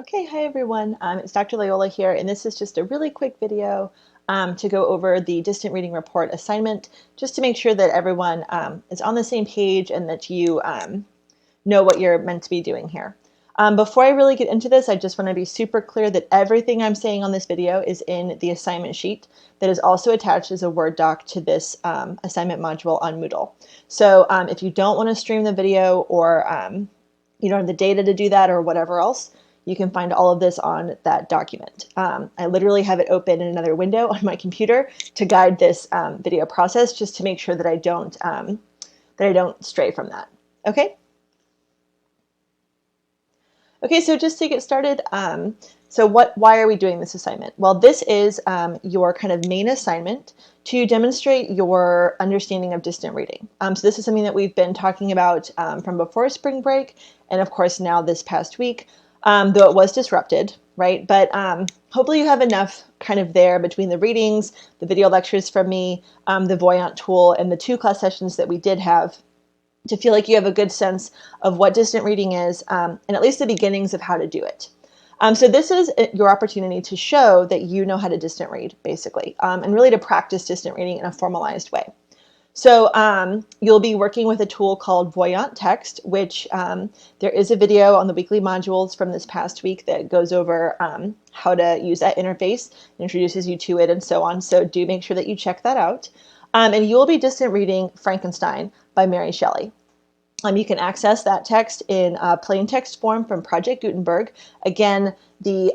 Okay, hi everyone. It's Dr. Loyola here, and this is just a really quick video to go over the distant reading report assignment, just to make sure that everyone is on the same page and that you know what you're meant to be doing here. Before I really get into this, I just want to be super clear that everything I'm saying on this video is in the assignment sheet that is also attached as a Word doc to this assignment module on Moodle. So if you don't want to stream the video or you don't have the data to do that or whatever else, you can find all of this on that document. I literally have it open in another window on my computer to guide this video process, just to make sure that I don't stray from that. Okay. Okay, so just to get started, why are we doing this assignment? Well, this is your kind of main assignment to demonstrate your understanding of distant reading. So this is something that we've been talking about from before spring break, and of course now this past week, though it was disrupted, right? But hopefully you have enough kind of there between the readings, the video lectures from me, the Voyant tool, and the 2 class sessions that we did have, to feel like you have a good sense of what distant reading is, and at least the beginnings of how to do it. So this is your opportunity to show that you know how to distant read, basically, and really to practice distant reading in a formalized way. So you'll be working with a tool called Voyant Text, which there is a video on the weekly modules from this past week that goes over how to use that interface, introduces you to it, and so on. So do make sure that you check that out. And you will be distant reading Frankenstein by Mary Shelley. You can access that text in plain text form from Project Gutenberg. Again, the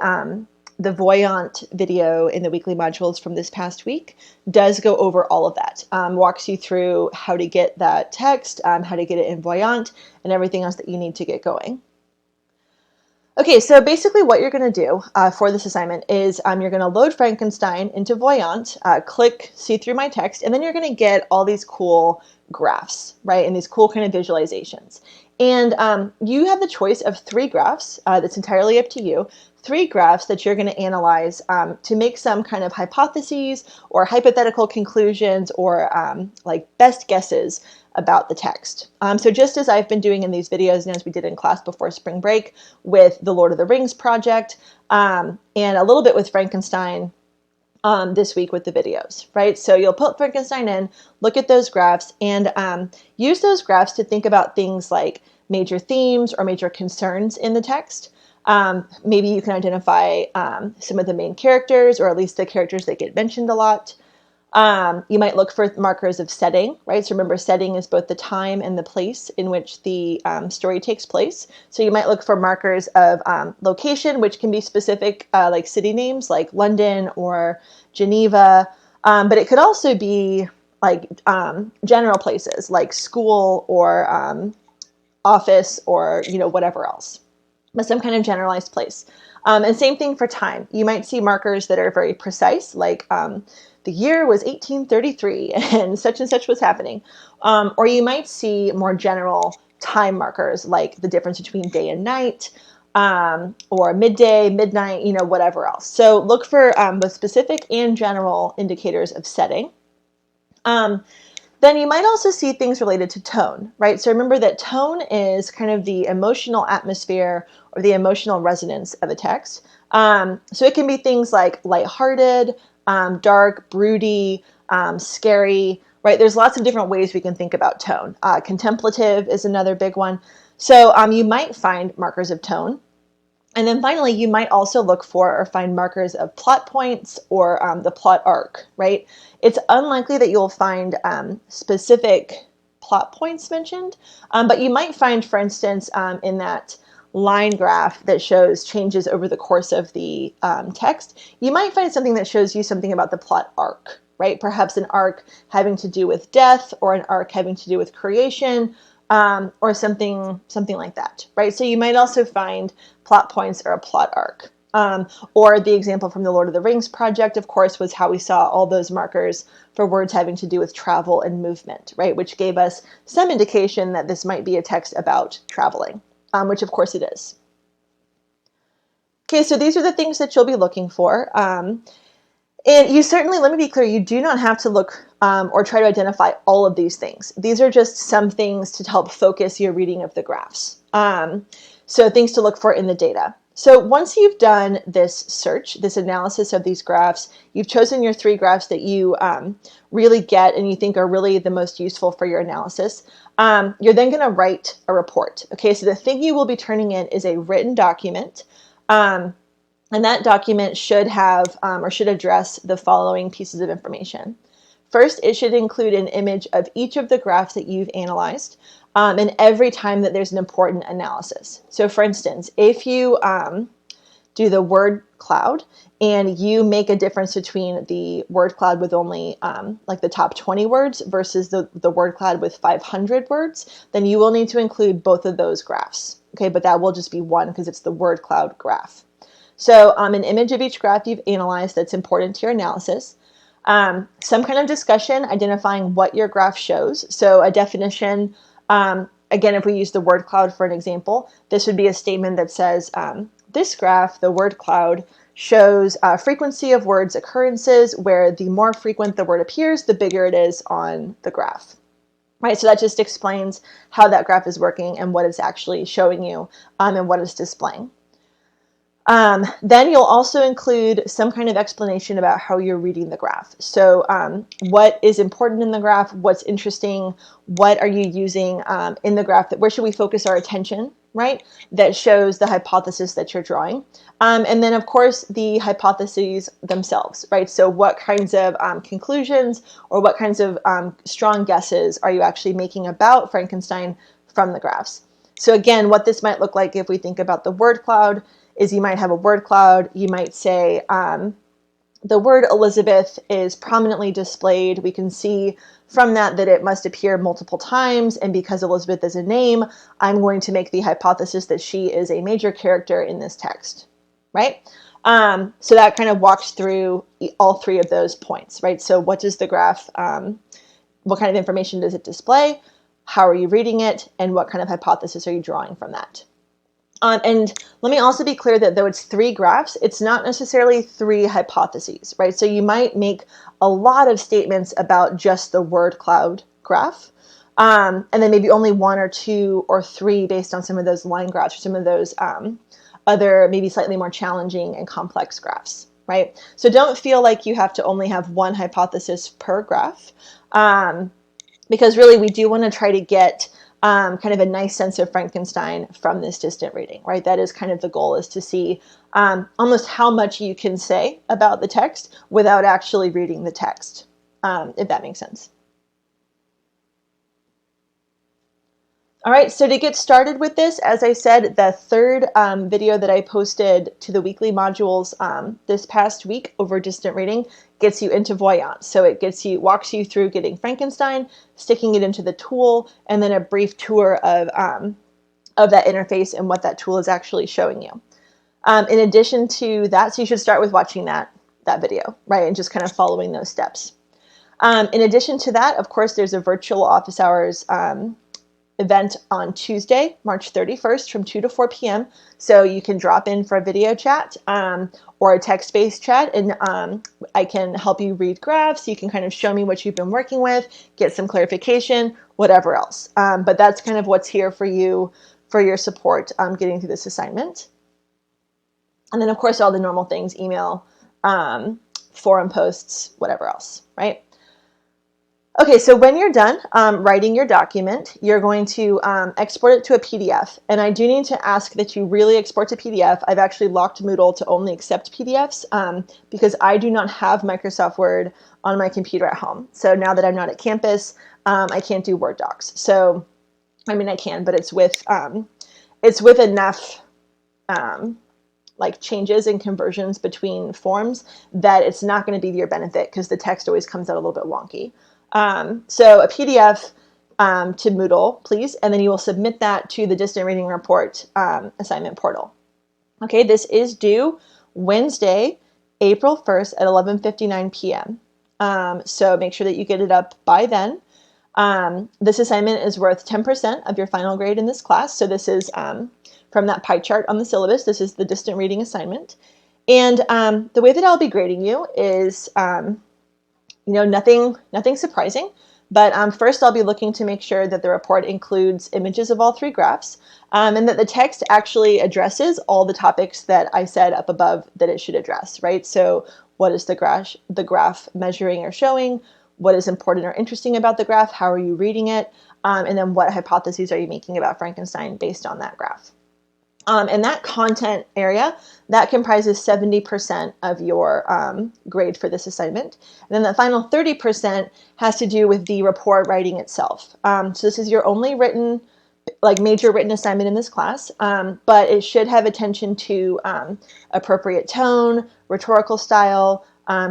Voyant video in the weekly modules from this past week does go over all of that, walks you through how to get that text, how to get it in Voyant, and everything else that you need to get going. Okay, so basically what you're going to do for this assignment is you're going to load Frankenstein into Voyant, click See Through My Text, and then you're going to get all these cool graphs, right, and these cool kind of visualizations. And you have the choice of 3 graphs. That's entirely up to you. 3 graphs that you're going to analyze to make some kind of hypotheses or hypothetical conclusions or like best guesses about the text. So just as I've been doing in these videos and as we did in class before spring break with the Lord of the Rings project and a little bit with Frankenstein this week with the videos, right? So you'll put Frankenstein in, look at those graphs, and use those graphs to think about things like major themes or major concerns in the text. Maybe you can identify some of the main characters, or at least the characters that get mentioned a lot. You might look for markers of setting, right? So remember, setting is both the time and the place in which the story takes place. So you might look for markers of location, which can be specific, like city names like London or Geneva. But it could also be like general places like school or office or, whatever else, but some kind of generalized place. And same thing for time. You might see markers that are very precise, like the year was 1833 and such was happening. Or you might see more general time markers, like the difference between day and night, or midday, midnight, whatever else. So look for both specific and general indicators of setting. Then you might also see things related to tone, right? So remember that tone is kind of the emotional atmosphere or the emotional resonance of a text. So it can be things like lighthearted, dark, broody, scary, right? There's lots of different ways we can think about tone. Contemplative is another big one. So you might find markers of tone. And then finally, you might also look for or find markers of plot points or the plot arc, right? It's unlikely that you'll find specific plot points mentioned, but you might find, for instance, in that line graph that shows changes over the course of the text, you might find something that shows you something about the plot arc, right? Perhaps an arc having to do with death, or an arc having to do with creation, or something like that, right? So you might also find plot points or a plot arc. Or the example from the Lord of the Rings project, of course, was how we saw all those markers for words having to do with travel and movement, right? Which gave us some indication that this might be a text about traveling, which of course it is. Okay, so these are the things that you'll be looking for. And you certainly, let me be clear, you do not have to look or try to identify all of these things. These are just some things to help focus your reading of the graphs. So things to look for in the data. So once you've done this search, this analysis of these graphs, you've chosen your 3 graphs that you really get and you think are really the most useful for your analysis. You're then going to write a report. Okay, so the thing you will be turning in is a written document. And that document should have or should address the following pieces of information. First, it should include an image of each of the graphs that you've analyzed, and every time that there's an important analysis. So for instance, if you do the word cloud and you make a difference between the word cloud with only like the top 20 words versus the word cloud with 500 words, then you will need to include both of those graphs. Okay, but that will just be one because it's the word cloud graph. So an image of each graph you've analyzed that's important to your analysis. Some kind of discussion identifying what your graph shows. So a definition, again, if we use the word cloud for an example, this would be a statement that says, this graph, the word cloud, shows frequency of words occurrences where the more frequent the word appears, the bigger it is on the graph. Right, so that just explains how that graph is working and what it's actually showing you and what it's displaying. Then you'll also include some kind of explanation about how you're reading the graph. So what is important in the graph, what's interesting, what are you using in the graph, where should we focus our attention, right? That shows the hypothesis that you're drawing. And then of course the hypotheses themselves, right? So what kinds of conclusions or what kinds of strong guesses are you actually making about Frankenstein from the graphs? So again, what this might look like if we think about the word cloud is you might have a word cloud. You might say the word Elizabeth is prominently displayed. We can see from that it must appear multiple times. And because Elizabeth is a name, I'm going to make the hypothesis that she is a major character in this text, right? So that kind of walks through all 3 of those points, right? So what does the graph, what kind of information does it display? How are you reading it? And what kind of hypothesis are you drawing from that? And let me also be clear that though it's 3 graphs, it's not necessarily 3 hypotheses, right? So you might make a lot of statements about just the word cloud graph, and then maybe only 1 or 2 or 3 based on some of those line graphs or some of those other maybe slightly more challenging and complex graphs, right? So don't feel like you have to only have 1 hypothesis per graph, because really we do want to try to get kind of a nice sense of Frankenstein from this distant reading, right? That is kind of the goal, is to see almost how much you can say about the text without actually reading the text, if that makes sense. All right, so to get started with this, as I said, the 3rd video that I posted to the weekly modules this past week over distant reading gets you into Voyant. So it walks you through getting Frankenstein, sticking it into the tool, and then a brief tour of that interface and what that tool is actually showing you. In addition to that, so you should start with watching that video, right, and just kind of following those steps. In addition to that, of course, there's a virtual office hours event on Tuesday, March 31st from 2 to 4 p.m. So you can drop in for a video chat or a text-based chat, and I can help you read graphs. You can kind of show me what you've been working with, get some clarification, whatever else. But that's kind of what's here for you for your support getting through this assignment. And then, of course, all the normal things, email, forum posts, whatever else, right? Okay, so when you're done writing your document, you're going to export it to a PDF. And I do need to ask that you really export to PDF. I've actually locked Moodle to only accept PDFs because I do not have Microsoft Word on my computer at home. So now that I'm not at campus, I can't do Word docs. So, I mean, I can, but it's with enough like changes and conversions between forms that it's not going to be to your benefit because the text always comes out a little bit wonky. So a PDF to Moodle, please, and then you will submit that to the Distant Reading Report assignment portal. Okay, this is due Wednesday, April 1st at 11:59 p.m. So make sure that you get it up by then. This assignment is worth 10% of your final grade in this class. So this is from that pie chart on the syllabus. This is the distant reading assignment. And the way that I'll be grading you is nothing surprising. But first I'll be looking to make sure that the report includes images of all 3 graphs, and that the text actually addresses all the topics that I said up above that it should address, right? So what is the graph measuring or showing? What is important or interesting about the graph? How are you reading it? And then what hypotheses are you making about Frankenstein based on that graph? And that content area, that comprises 70% of your grade for this assignment. And then the final 30% has to do with the report writing itself. So this is your only written, like major written assignment in this class, but it should have attention to appropriate tone, rhetorical style,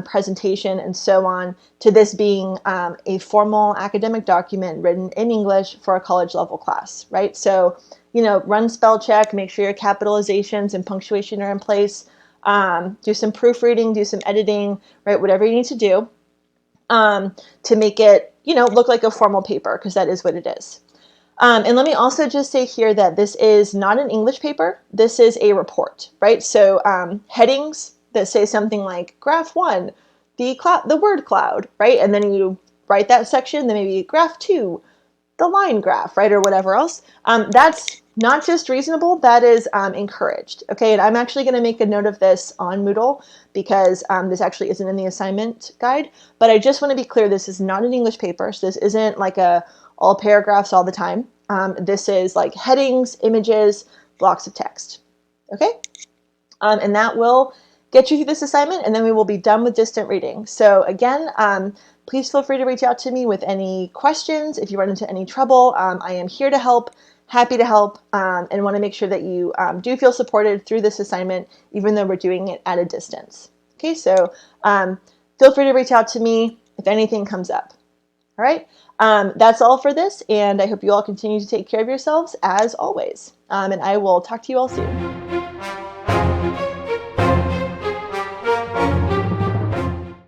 presentation, and so on, to this being a formal academic document written in English for a college level class, right? So, you know, run spell check, make sure your capitalizations and punctuation are in place, do some proofreading, do some editing, right? Whatever you need to do to make it, you know, look like a formal paper, because that is what it is. And let me also just say here that this is not an English paper. This is a report, right? So headings that say something like graph 1, the word cloud, right? And then you write that section, then maybe graph 2, the line graph, right? Or whatever else. That's not just reasonable, that is encouraged, okay? And I'm actually gonna make a note of this on Moodle because this actually isn't in the assignment guide, but I just wanna be clear, this is not an English paper, so this isn't like all paragraphs all the time. This is like headings, images, blocks of text, okay? And that will get you through this assignment, and then we will be done with distant reading. So again, please feel free to reach out to me with any questions. If you run into any trouble, I am here to help, happy to help, and want to make sure that you do feel supported through this assignment, even though we're doing it at a distance. Okay, so feel free to reach out to me if anything comes up. All right, that's all for this, and I hope you all continue to take care of yourselves as always. And I will talk to you all soon.